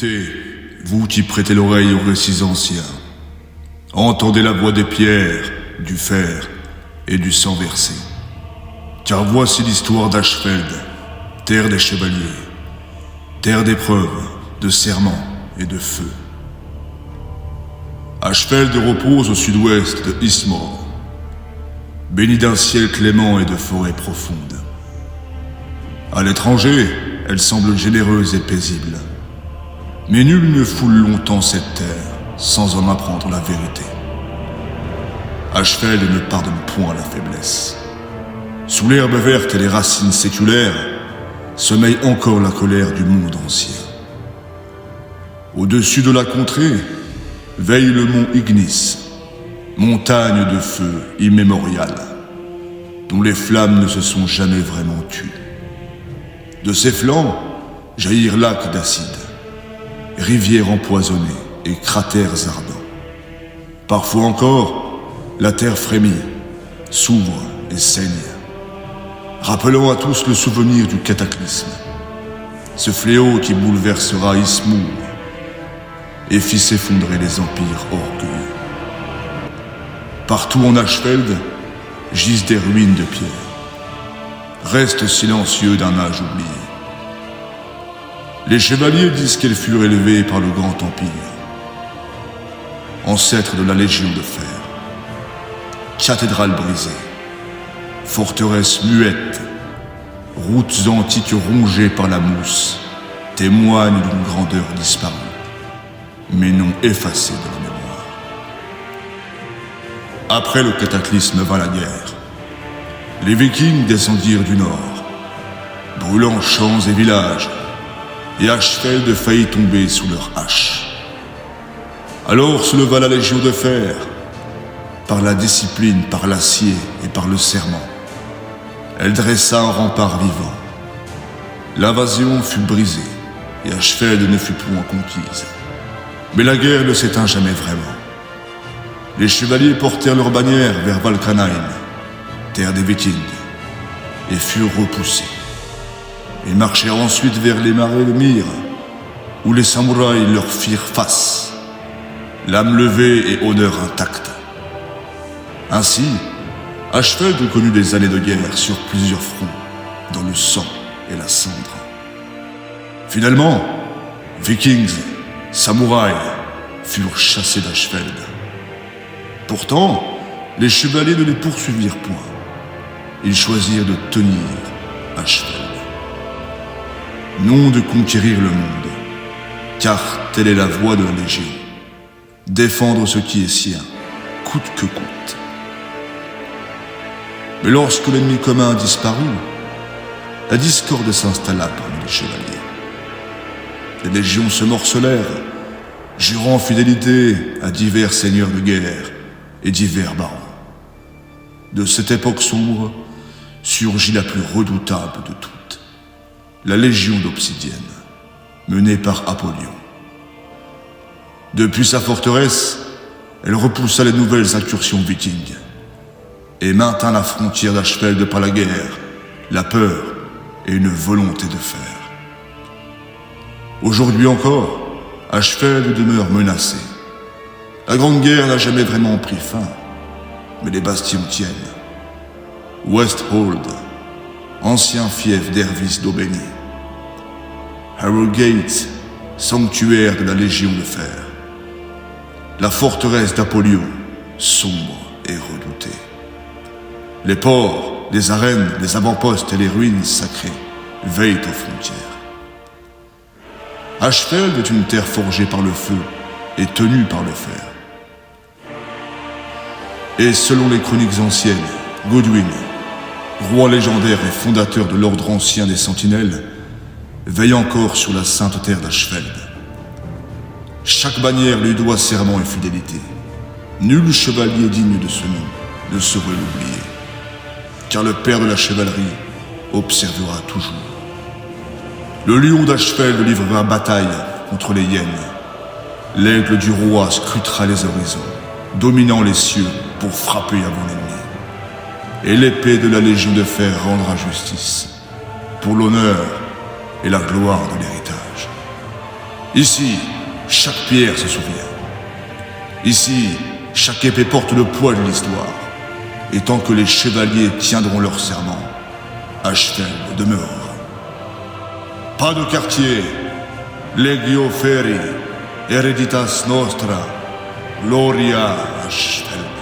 Écoutez, vous qui prêtez l'oreille aux récits anciens. Entendez la voix des pierres, du fer et du sang versé. Car voici l'histoire d'Ashfeld, terre des chevaliers, terre d'épreuves, de serments et de feu. Ashfeld repose au sud-ouest de Eastmore, béni d'un ciel clément et de forêts profondes. À l'étranger, elle semble généreuse et paisible. Mais nul ne foule longtemps cette terre sans en apprendre la vérité. Ashfeld ne pardonne point la faiblesse. Sous l'herbe verte et les racines séculaires sommeille encore la colère du monde ancien. Au-dessus de la contrée veille le mont Ignis, montagne de feu immémoriale, dont les flammes ne se sont jamais vraiment tues. De ses flancs jaillirent lacs d'acide, rivières empoisonnées et cratères ardents. Parfois encore, la terre frémit, s'ouvre et saigne, rappelant à tous le souvenir du cataclysme, ce fléau qui bouleversera Ismour et fit s'effondrer les empires orgueilleux. Partout en Ashfeld gisent des ruines de pierre, restes silencieux d'un âge oublié. Les chevaliers disent qu'elles furent élevées par le grand empire, ancêtre de la Légion de fer. Cathédrales brisées, forteresses muettes, routes antiques rongées par la mousse témoignent d'une grandeur disparue, mais non effacée de la mémoire. Après le cataclysme vint la guerre. Les Vikings descendirent du nord, brûlant champs et villages, et Ashfeld faillit tomber sous leurs haches. Alors se leva la Légion de fer, par la discipline, par l'acier et par le serment. Elle dressa un rempart vivant. L'invasion fut brisée, et Ashfeld ne fut point conquise. Mais la guerre ne s'éteint jamais vraiment. Les chevaliers portèrent leurs bannières vers Valkenheim, terre des Vikings, et furent repoussés. Ils marchèrent ensuite vers les marais de Myr, où les samouraïs leur firent face, l'âme levée et honneur intact. Ainsi, Ashfeld connut des années de guerre sur plusieurs fronts, dans le sang et la cendre. Finalement, Vikings, samouraïs, furent chassés d'Ashfeld. Pourtant, les chevaliers ne les poursuivirent point. Ils choisirent de tenir Ashfeld. Non de conquérir le monde, car telle est la voie de la Légion. Défendre ce qui est sien, coûte que coûte. Mais lorsque l'ennemi commun disparut, la discorde s'installa parmi les chevaliers. Les légions se morcelèrent, jurant fidélité à divers seigneurs de guerre et divers barons. De cette époque sombre surgit la plus redoutable de toutes, la Légion d'Obsidienne, menée par Apollyon. Depuis sa forteresse, elle repoussa les nouvelles incursions vikings et maintint la frontière d'Ashfeld par la guerre, la peur et une volonté de fer. Aujourd'hui encore, Ashfeld demeure menacé. La Grande Guerre n'a jamais vraiment pris fin, mais les bastions tiennent. Westhold, ancien fief d'Hervis d'Aubigny. Harrogate, sanctuaire de la Légion de fer. La forteresse d'Apollyon, sombre et redoutée. Les ports, les arènes, les avant-postes et les ruines sacrées veillent aux frontières. Ashfeld est une terre forgée par le feu et tenue par le fer. Et selon les chroniques anciennes, Godwyn, roi légendaire et fondateur de l'ordre ancien des Sentinelles, veille encore sur la sainte terre d'Ashfeld. Chaque bannière lui doit serment et fidélité. Nul chevalier digne de ce nom ne saurait l'oublier, car le père de la chevalerie observera toujours. Le lion d'Ashfeld livrera bataille contre les hyènes. L'aigle du roi scrutera les horizons, dominant les cieux pour frapper avant l'ennemi. Et l'épée de la Légion de fer rendra justice, pour l'honneur et la gloire de l'héritage. Ici, chaque pierre se souvient. Ici, chaque épée porte le poids de l'histoire. Et tant que les chevaliers tiendront leur serment, Ashfeld demeurera. Pas de quartier, Legio Feri, Hereditas Nostra, Gloria Ashfeld.